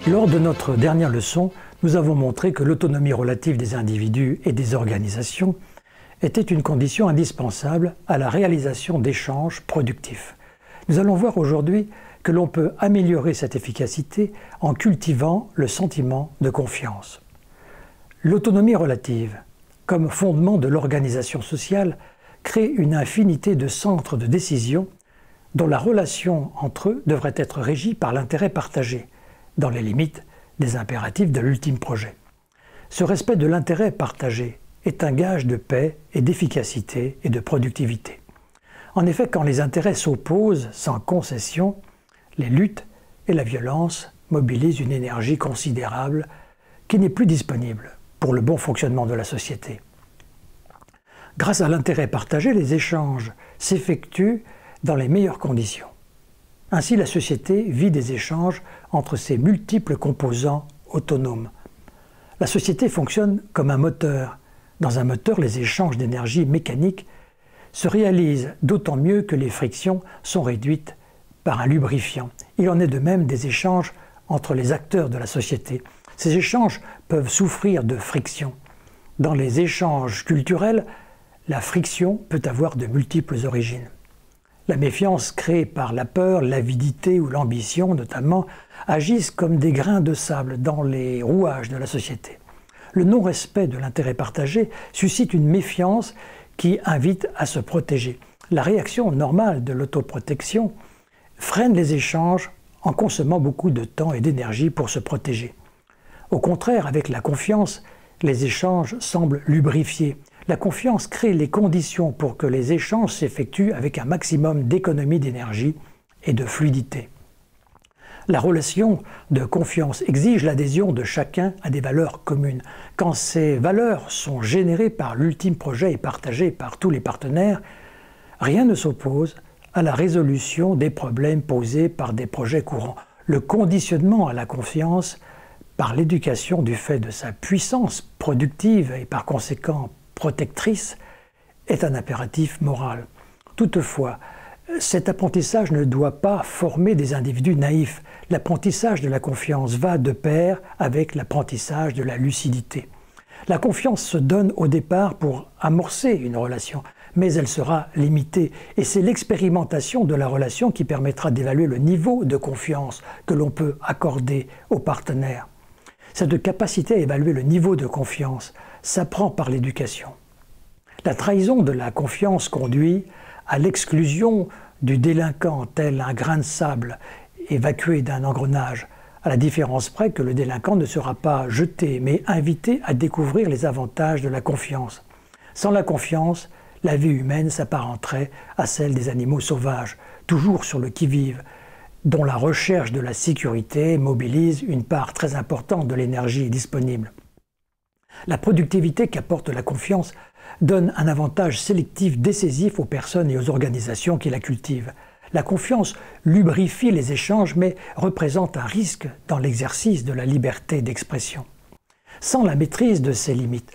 Lors de notre dernière leçon, nous avons montré que l'autonomie relative des individus et des organisations était une condition indispensable à la réalisation d'échanges productifs. Nous allons voir aujourd'hui que l'on peut améliorer cette efficacité en cultivant le sentiment de confiance. L'autonomie relative, comme fondement de l'organisation sociale, crée une infinité de centres de décision dont la relation entre eux devrait être régie par l'intérêt partagé, dans les limites des impératifs de l'ultime projet. Ce respect de l'intérêt partagé est un gage de paix et d'efficacité et de productivité. En effet, quand les intérêts s'opposent sans concession, les luttes et la violence mobilisent une énergie considérable qui n'est plus disponible pour le bon fonctionnement de la société. Grâce à l'intérêt partagé, les échanges s'effectuent dans les meilleures conditions. Ainsi, la société vit des échanges entre ses multiples composants autonomes. La société fonctionne comme un moteur. Dans un moteur, les échanges d'énergie mécanique se réalisent d'autant mieux que les frictions sont réduites par un lubrifiant. Il en est de même des échanges entre les acteurs de la société. Ces échanges peuvent souffrir de friction. Dans les échanges culturels, la friction peut avoir de multiples origines. La méfiance créée par la peur, l'avidité ou l'ambition notamment agissent comme des grains de sable dans les rouages de la société. Le non-respect de l'intérêt partagé suscite une méfiance qui invite à se protéger. La réaction normale de l'autoprotection freine les échanges en consommant beaucoup de temps et d'énergie pour se protéger. Au contraire, avec la confiance, les échanges semblent lubrifiés. La confiance crée les conditions pour que les échanges s'effectuent avec un maximum d'économie d'énergie et de fluidité. La relation de confiance exige l'adhésion de chacun à des valeurs communes. Quand ces valeurs sont générées par l'ultime projet et partagées par tous les partenaires, rien ne s'oppose à la résolution des problèmes posés par des projets courants. Le conditionnement à la confiance par l'éducation du fait de sa puissance productive et par conséquent protectrice est un impératif moral. Toutefois, cet apprentissage ne doit pas former des individus naïfs. L'apprentissage de la confiance va de pair avec l'apprentissage de la lucidité. La confiance se donne au départ pour amorcer une relation, mais elle sera limitée et c'est l'expérimentation de la relation qui permettra d'évaluer le niveau de confiance que l'on peut accorder aux partenaires. Cette capacité à évaluer le niveau de confiance s'apprend par l'éducation. La trahison de la confiance conduit à l'exclusion du délinquant tel un grain de sable évacué d'un engrenage, à la différence près que le délinquant ne sera pas jeté, mais invité à découvrir les avantages de la confiance. Sans la confiance, la vie humaine s'apparenterait à celle des animaux sauvages, toujours sur le qui-vive, dont la recherche de la sécurité mobilise une part très importante de l'énergie disponible. La productivité qu'apporte la confiance donne un avantage sélectif décisif aux personnes et aux organisations qui la cultivent. La confiance lubrifie les échanges mais représente un risque dans l'exercice de la liberté d'expression. Sans la maîtrise de ces limites,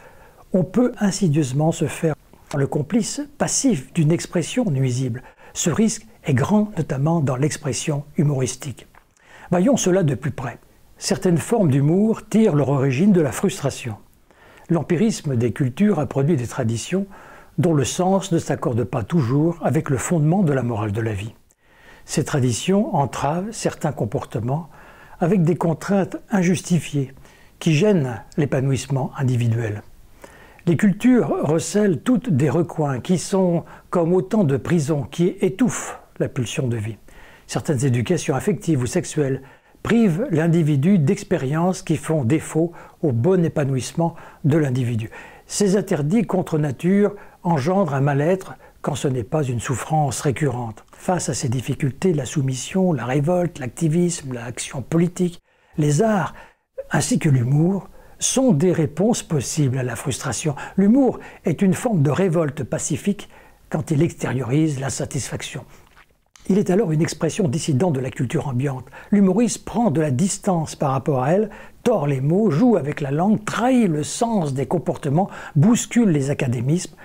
on peut insidieusement se faire le complice passif d'une expression nuisible. Ce risque est grand, notamment dans l'expression humoristique. Voyons cela de plus près. Certaines formes d'humour tirent leur origine de la frustration. L'empirisme des cultures a produit des traditions dont le sens ne s'accorde pas toujours avec le fondement de la morale de la vie. Ces traditions entravent certains comportements avec des contraintes injustifiées qui gênent l'épanouissement individuel. Les cultures recèlent toutes des recoins qui sont comme autant de prisons qui étouffent la pulsion de vie. Certaines éducations affectives ou sexuelles privent l'individu d'expériences qui font défaut au bon épanouissement de l'individu. Ces interdits contre nature engendrent un mal-être quand ce n'est pas une souffrance récurrente. Face à ces difficultés, la soumission, la révolte, l'activisme, l'action politique, les arts ainsi que l'humour sont des réponses possibles à la frustration. L'humour est une forme de révolte pacifique quand il extériorise l'insatisfaction. Il est alors une expression dissidente de la culture ambiante. L'humoriste prend de la distance par rapport à elle, tord les mots, joue avec la langue, trahit le sens des comportements, bouscule les académismes,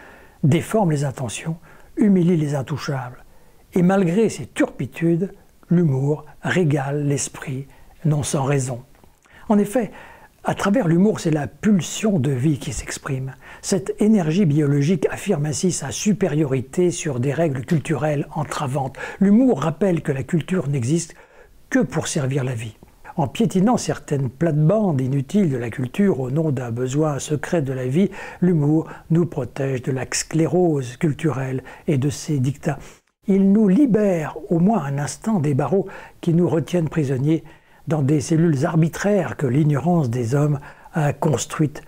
déforme les intentions, humilie les intouchables. Et malgré ces turpitudes, l'humour régale l'esprit, non sans raison. En effet, à travers l'humour, c'est la pulsion de vie qui s'exprime. Cette énergie biologique affirme ainsi sa supériorité sur des règles culturelles entravantes. L'humour rappelle que la culture n'existe que pour servir la vie. En piétinant certaines plates-bandes inutiles de la culture au nom d'un besoin secret de la vie, l'humour nous protège de la sclérose culturelle et de ses dictats. Il nous libère au moins un instant des barreaux qui nous retiennent prisonniers dans des cellules arbitraires que l'ignorance des hommes a construites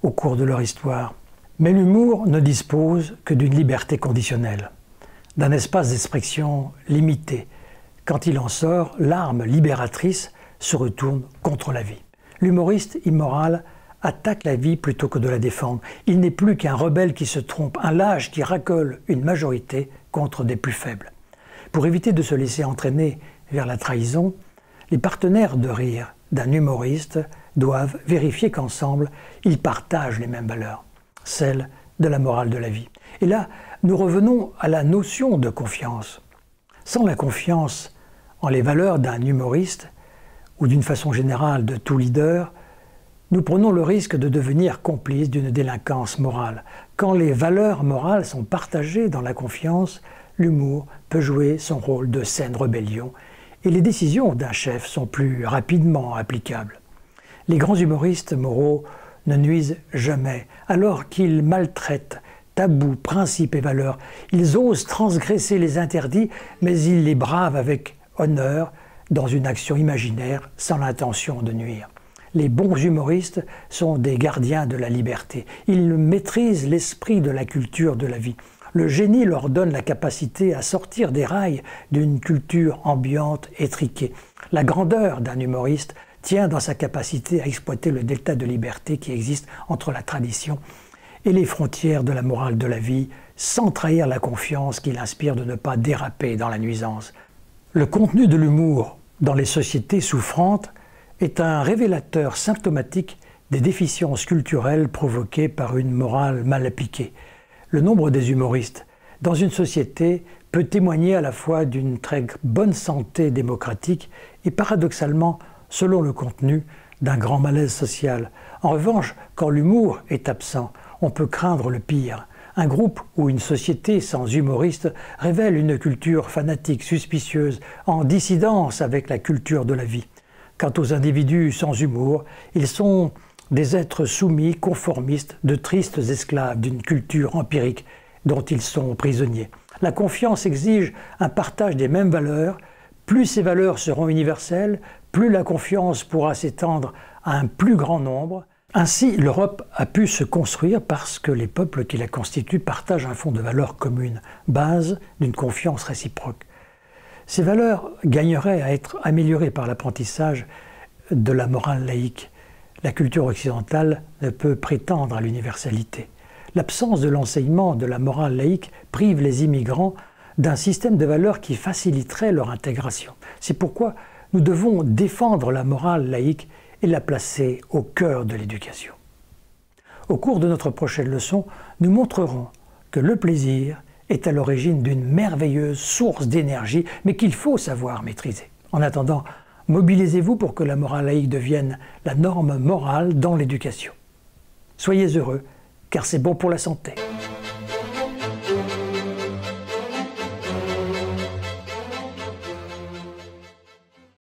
au cours de leur histoire. Mais l'humour ne dispose que d'une liberté conditionnelle, d'un espace d'expression limité. Quand il en sort, l'arme libératrice se retourne contre la vie. L'humoriste immoral attaque la vie plutôt que de la défendre. Il n'est plus qu'un rebelle qui se trompe, un lâche qui racole une majorité contre des plus faibles. Pour éviter de se laisser entraîner vers la trahison, les partenaires de rire d'un humoriste doivent vérifier qu'ensemble, ils partagent les mêmes valeurs, celles de la morale de la vie. Et là, nous revenons à la notion de confiance. Sans la confiance en les valeurs d'un humoriste, ou d'une façon générale de tout leader, nous prenons le risque de devenir complices d'une délinquance morale. Quand les valeurs morales sont partagées dans la confiance, l'humour peut jouer son rôle de saine rébellion et les décisions d'un chef sont plus rapidement applicables. Les grands humoristes moraux ne nuisent jamais, alors qu'ils maltraitent tabous, principes et valeurs. Ils osent transgresser les interdits, mais ils les bravent avec honneur, dans une action imaginaire sans l'intention de nuire. Les bons humoristes sont des gardiens de la liberté. Ils maîtrisent l'esprit de la culture de la vie. Le génie leur donne la capacité à sortir des rails d'une culture ambiante, étriquée. La grandeur d'un humoriste tient dans sa capacité à exploiter le delta de liberté qui existe entre la tradition et les frontières de la morale de la vie, sans trahir la confiance qu'il inspire de ne pas déraper dans la nuisance. Le contenu de l'humour dans les sociétés souffrantes est un révélateur symptomatique des déficiences culturelles provoquées par une morale mal appliquée. Le nombre des humoristes dans une société peut témoigner à la fois d'une très bonne santé démocratique et paradoxalement, selon le contenu, d'un grand malaise social. En revanche, quand l'humour est absent, on peut craindre le pire. Un groupe ou une société sans humoristes révèle une culture fanatique, suspicieuse, en dissidence avec la culture de la vie. Quant aux individus sans humour, ils sont des êtres soumis, conformistes, de tristes esclaves d'une culture empirique dont ils sont prisonniers. La confiance exige un partage des mêmes valeurs. Plus ces valeurs seront universelles, plus la confiance pourra s'étendre à un plus grand nombre. Ainsi, l'Europe a pu se construire parce que les peuples qui la constituent partagent un fond de valeurs communes, base d'une confiance réciproque. Ces valeurs gagneraient à être améliorées par l'apprentissage de la morale laïque. La culture occidentale ne peut prétendre à l'universalité. L'absence de l'enseignement de la morale laïque prive les immigrants d'un système de valeurs qui faciliterait leur intégration. C'est pourquoi nous devons défendre la morale laïque et la placer au cœur de l'éducation. Au cours de notre prochaine leçon, nous montrerons que le plaisir est à l'origine d'une merveilleuse source d'énergie, mais qu'il faut savoir maîtriser. En attendant, mobilisez-vous pour que la morale laïque devienne la norme morale dans l'éducation. Soyez heureux, car c'est bon pour la santé.